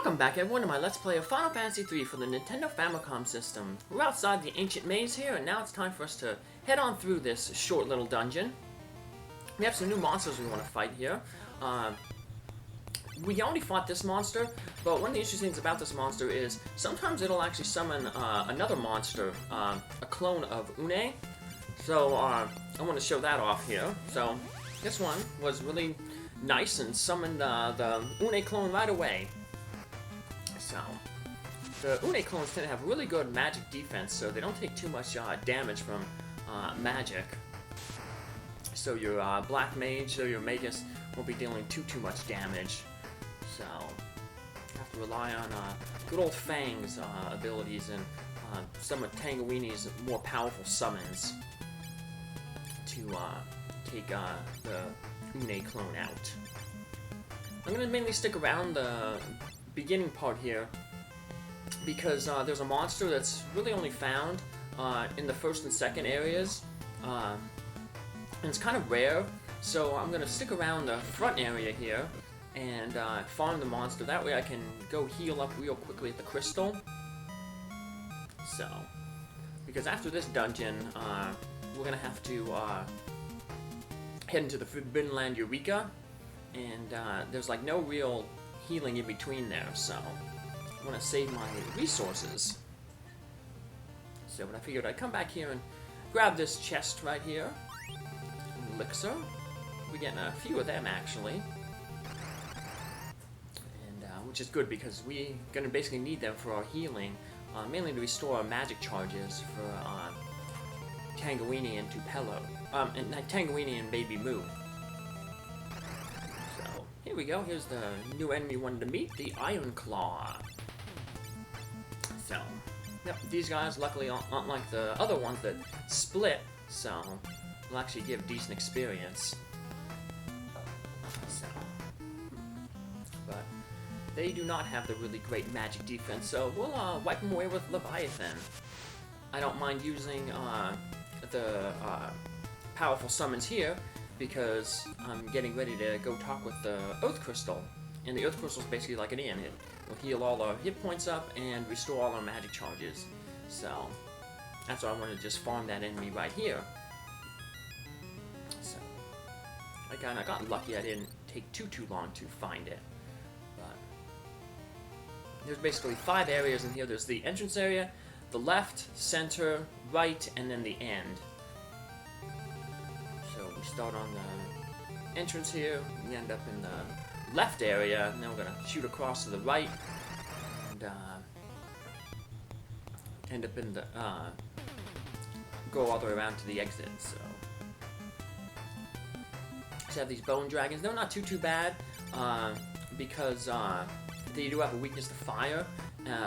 Welcome back everyone to my Let's Play of Final Fantasy III for the Nintendo Famicom system. We're outside the ancient maze here, and now it's time for us to head on through this short little dungeon. We have some new monsters we want to fight here. We already fought this monster, but one of the interesting things about this monster is sometimes it'll actually summon another monster, a clone of Unei. So I want to show that off here. So this one was really nice and summoned the Unei clone right away. So, the Unei clones tend to have really good magic defense, so they don't take too much damage from magic. So your black mage or your magus won't be dealing too much damage. So, you have to rely on good old Fang's abilities and some of Tangeweenie's more powerful summons to take the Unei clone out. I'm going to mainly stick around the beginning part here because there's a monster that's really only found in the first and second areas, and it's kind of rare, so I'm gonna stick around the front area here and farm the monster. That way I can go heal up real quickly at the crystal. So because after this dungeon we're gonna have to head into the Forbidden Land Eureka, and there's like no real healing in between there, so I want to save my resources. So, but I figured I'd come back here and grab this chest right here. Elixir. We're getting a few of them actually, and which is good because we're gonna basically need them for our healing, mainly to restore our magic charges for Tangeweenie and Tupelo, and Tangeweenie and Baby Moo. Here we go, here's the new enemy we wanted to meet, the Iron Claw. So, yep, these guys luckily aren't like the other ones that split, so will actually give decent experience. So, but they do not have the really great magic defense, so we'll wipe them away with Leviathan. I don't mind using the powerful summons here, because I'm getting ready to go talk with the Earth Crystal. And the Earth Crystal is basically like an inn. It will heal all our hit points up and restore all our magic charges. So, that's why I wanted to just farm that enemy right here. So, I got lucky I didn't take too long to find it. But, there's basically 5 areas in here. There's the entrance area, the left, center, right, and then the end. We start on the entrance here, we end up in the left area, and then we're going to shoot across to the right, and end up in the, go all the way around to the exit, so. Just have these bone dragons. They're not too bad, because they do have a weakness to fire,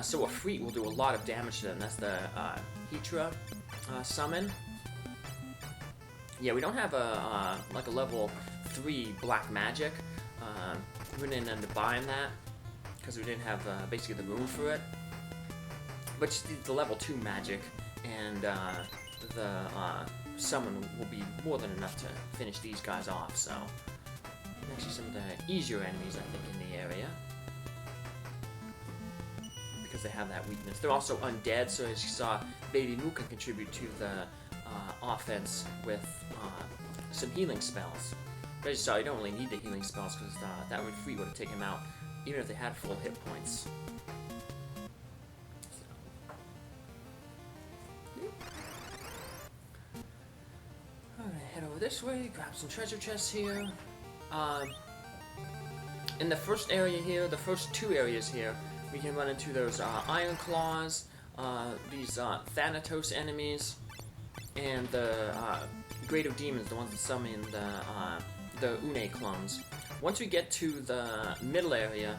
so a Freet will do a lot of damage to them. That's the Hetra summon. Yeah, we don't have a like a level 3 black magic. We didn't end up buying that because we didn't have basically the room for it. But just the level 2 magic and the summon will be more than enough to finish these guys off. So actually, some of the easier enemies I think in the area because they have that weakness. They're also undead, so as you saw, Baby Moo can contribute to the offense with some healing spells. But as you saw, you don't really need the healing spells because that would Freet would have taken him out even if they had full hit points. So. Alright, head over this way, grab some treasure chests here. In the first area here, the first 2 areas here, we can run into those Iron Claws, these Thanatos enemies, and the Great of Demons, the ones that summon the Unei clones. Once we get to the middle area,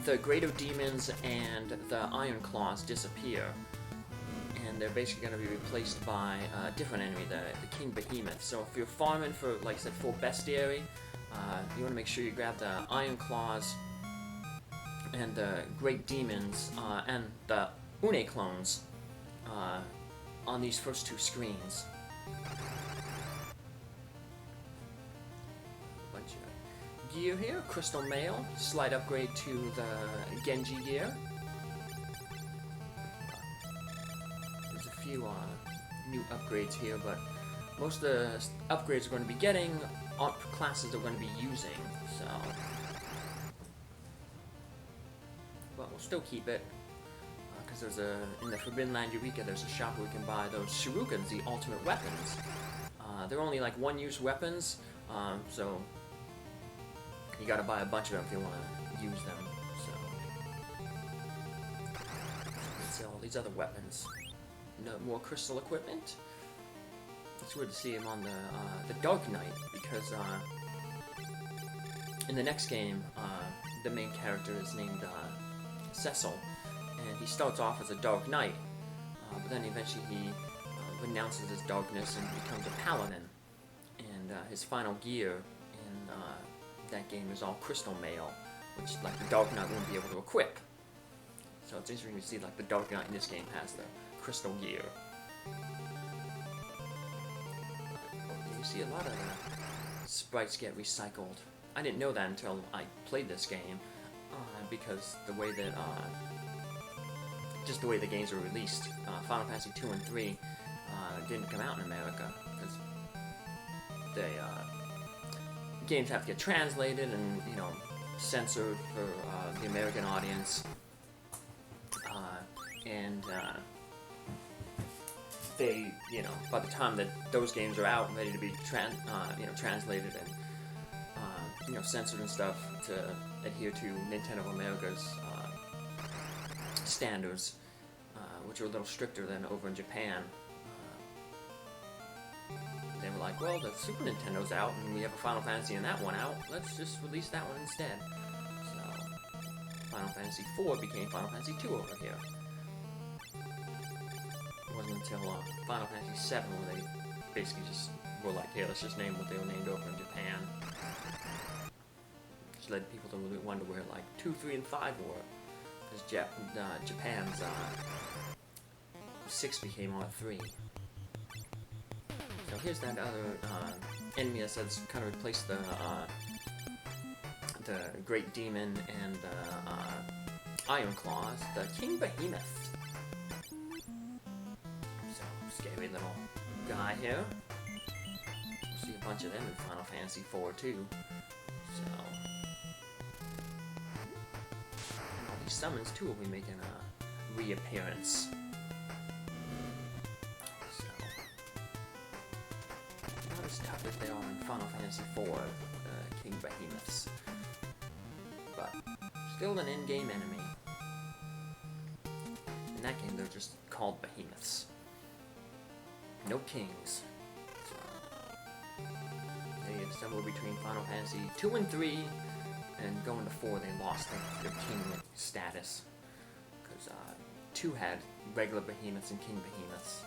the Great of Demons and the Iron Claws disappear, and they're basically going to be replaced by a different enemy, the King Behemoth. So if you're farming for, like I said, for bestiary, you want to make sure you grab the Iron Claws and the Great Demons and the Unei clones on these first 2 screens. Bunch of gear here, Crystal Mail, slight upgrade to the Genji gear. There's a few new upgrades here, but most of the upgrades we're going to be getting aren't classes that we're going to be using, so... But we'll still keep it, because there's in the Forbidden Land Eureka, there's a shop where we can buy those shurikens, the ultimate weapons. They're only like one-use weapons, so you gotta buy a bunch of them if you want to use them, so... Let's sell these other weapons. No more crystal equipment. It's weird to see him on the Dark Knight, because in the next game, the main character is named Cecil, and he starts off as a Dark Knight, but then eventually he renounces his darkness and becomes a paladin, and his final gear in that game is all crystal mail, which like the Dark Knight won't be able to equip. So it's interesting to see like the Dark Knight in this game has the crystal gear. You see a lot of sprites get recycled. I didn't know that until I played this game, because the way that, just the way the games were released. Final Fantasy 2 and 3 didn't come out in America, because the games have to get translated and, you know, censored for the American audience, and they, you know, by the time that those games are out and ready to be translated and you know, censored and stuff to adhere to Nintendo of America's standards, which are a little stricter than over in Japan. They were like, well, the Super Nintendo's out and we have a Final Fantasy and that one out, let's just release that one instead. So Final Fantasy 4 became Final Fantasy 2 over here. It wasn't until Final Fantasy 7 where they basically just were like, hey, let's just name what they were named over in Japan. Which led people to really wonder where like 2, 3, and 5 were. Because Japan's 6 became R3. So here's that other enemy that's kind of replaced the Great Demon and the Iron Claws, the King Behemoth. So, scary little guy here. We'll see a bunch of them in Final Fantasy 4 too. So, and all these summons too will be making a reappearance. So, not as tough as they are in Final Fantasy 4, King Behemoths, but still an in-game enemy. In that game, they're just called behemoths. No kings. So, they somewhere between Final Fantasy 2 and 3, and going to 4, they lost their king status. Because 2 had regular behemoths and king behemoths.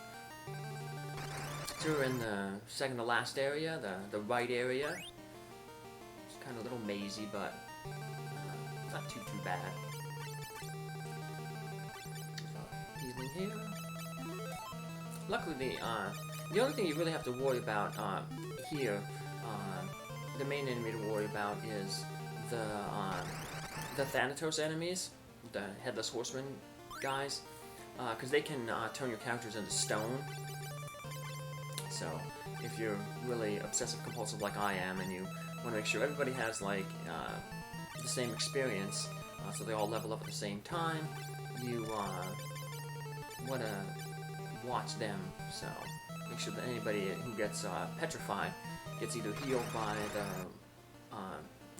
So we're in the second to last area, the right area. It's kind of a little mazy, but not too bad. Healing here. Luckily, the only thing you really have to worry about here, the main enemy to worry about is the Thanatos enemies, the Headless Horseman guys, because they can turn your characters into stone. So, if you're really obsessive-compulsive like I am, and you want to make sure everybody has, like, the same experience, so they all level up at the same time, you want to watch them, so make sure that anybody who gets petrified gets either healed by the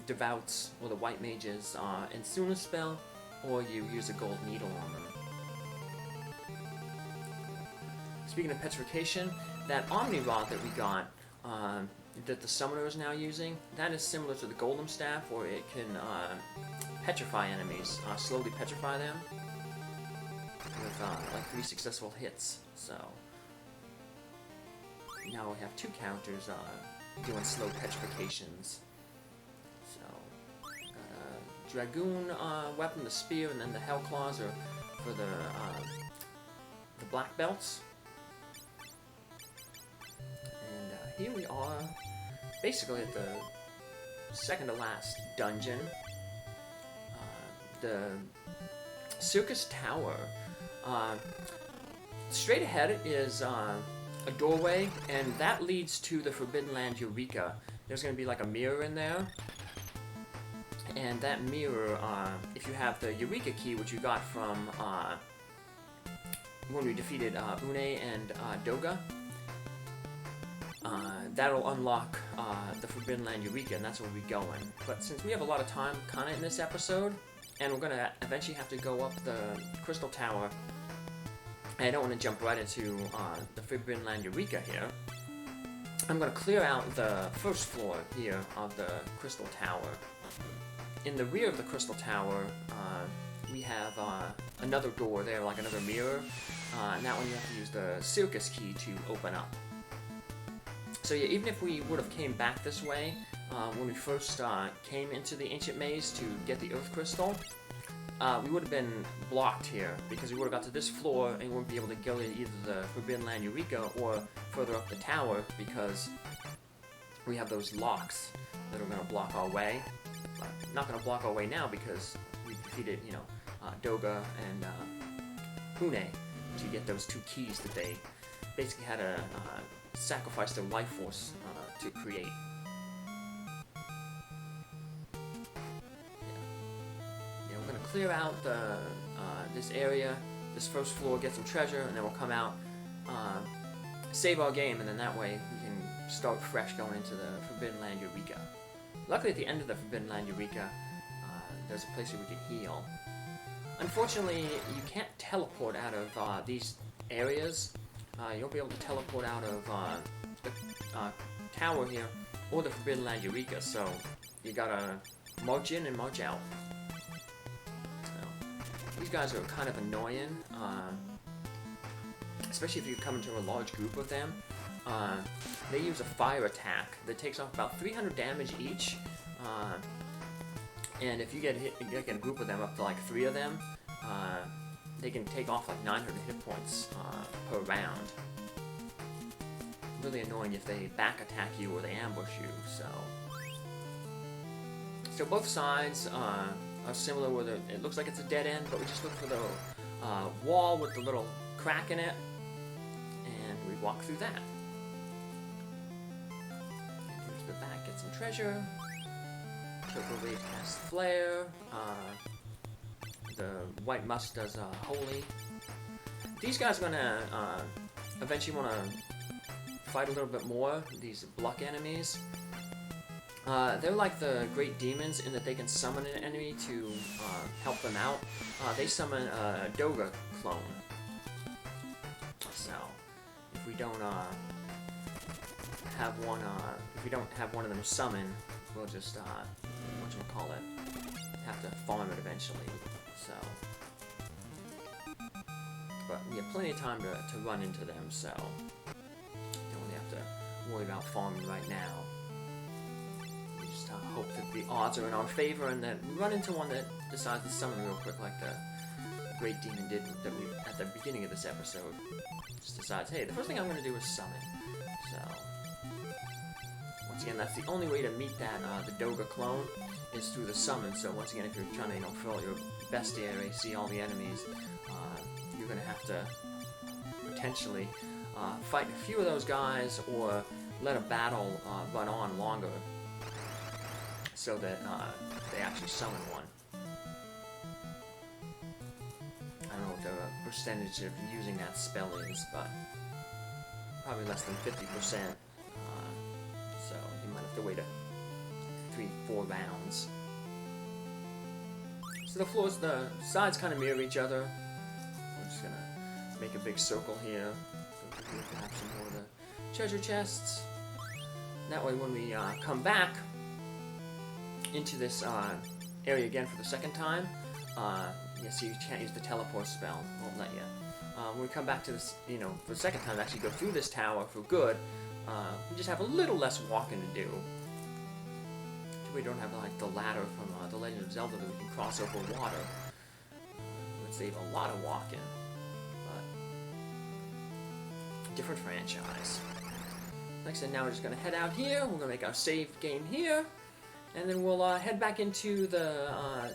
Devouts or the White Mages Insuna spell, or you use a gold needle on them. Speaking of petrification, that Omni Rod that we got, that the Summoner is now using, that is similar to the Golem Staff, where it can petrify enemies, slowly petrify them, with like 3 successful hits. So now we have 2 characters doing slow petrifications. So got a Dragoon weapon, the Spear, and then the Hell Claws are for the Black Belts. And here we are, basically at the second to last dungeon. The Syrcus Tower. Straight ahead is a doorway, and that leads to the Forbidden Land Eureka. There's going to be like a mirror in there. And that mirror, if you have the Eureka key, which you got from when we defeated Unei and Doga, that'll unlock the Forbidden Land Eureka, and that's where we're going. But since we have a lot of time kind of in this episode, and we're going to eventually have to go up the Crystal Tower, and I don't want to jump right into the Forbidden Land Eureka here, I'm going to clear out the first floor here of the Crystal Tower. In the rear of the Crystal Tower, we have another door there, like another mirror, and that one you have to use the Syrcus key to open up. So yeah, even if we would have came back this way, when we first came into the Ancient Maze to get the Earth Crystal, we would have been blocked here, because we would have got to this floor and we wouldn't be able to go to either the Forbidden Land Eureka or further up the tower, because we have those locks that are going to block our way. Not going to block our way now, because we defeated, you know, Doga and Unei to get those two keys that they basically had to sacrifice their life force to create. Yeah, we're going to clear out the this area, this first floor, get some treasure, and then we'll come out, save our game, and then that way we can start fresh going into the Forbidden Land Eureka. Luckily, at the end of the Forbidden Land Eureka, there's a place where we can heal. Unfortunately, you can't teleport out of these areas. You won't be able to teleport out of the tower here, or the Forbidden Land Eureka, so you gotta march in and march out. So, these guys are kind of annoying, especially if you come into a large group with them. They use a fire attack that takes off about 300 damage each, and if you get hit, you get a group of them, up to like 3 of them, they can take off like 900 hit points per round. Really annoying if they back attack you or they ambush you. So both sides are similar, where it looks like it's a dead end, but we just look for the wall with the little crack in it, and we walk through that. Here's the back, get some treasure. Purple Wave casts Flare. The White Musk does Holy. These guys are gonna eventually want to fight a little bit more, these Block enemies. They're like the Great Demons in that they can summon an enemy to help them out. They summon a Doga clone. So, if we don't have one of them summon, we'll just have to farm it eventually. So, but we have plenty of time to run into them, so don't really have to worry about farming right now. We just hope that the odds are in our favor, and that we run into one that decides to summon real quick, like the Great Demon did at the beginning of this episode. Just decides, hey, the first thing I'm going to do is summon. So, once again, that's the only way to meet that the Doga clone, is through the summon. So once again, if you're trying to fill out your bestiary, see all the enemies, you're going to have to potentially fight a few of those guys, or let a battle run on longer, so that they actually summon one. I don't know what the percentage of using that spell is, but probably less than 50%. So you might have to wait 3-4 rounds. So the sides kind of mirror each other. We're just gonna make a big circle here, so we can have some more of the treasure chests. That way, when we come back into this area again for the second time, yeah, see, you can't use the teleport spell. Won't let you. When we come back to this, for the second time, actually go through this tower for good, we just have a little less walking to do. We don't have like the ladder from The Legend of Zelda that we can cross over water. It would save a lot of walking, but different franchise. Like I said, now we're just gonna head out here. We're gonna make our save game here, And then we'll head back into the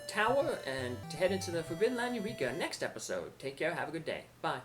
tower and head into the Forbidden Land Eureka next episode. Take care, have a good day. Bye.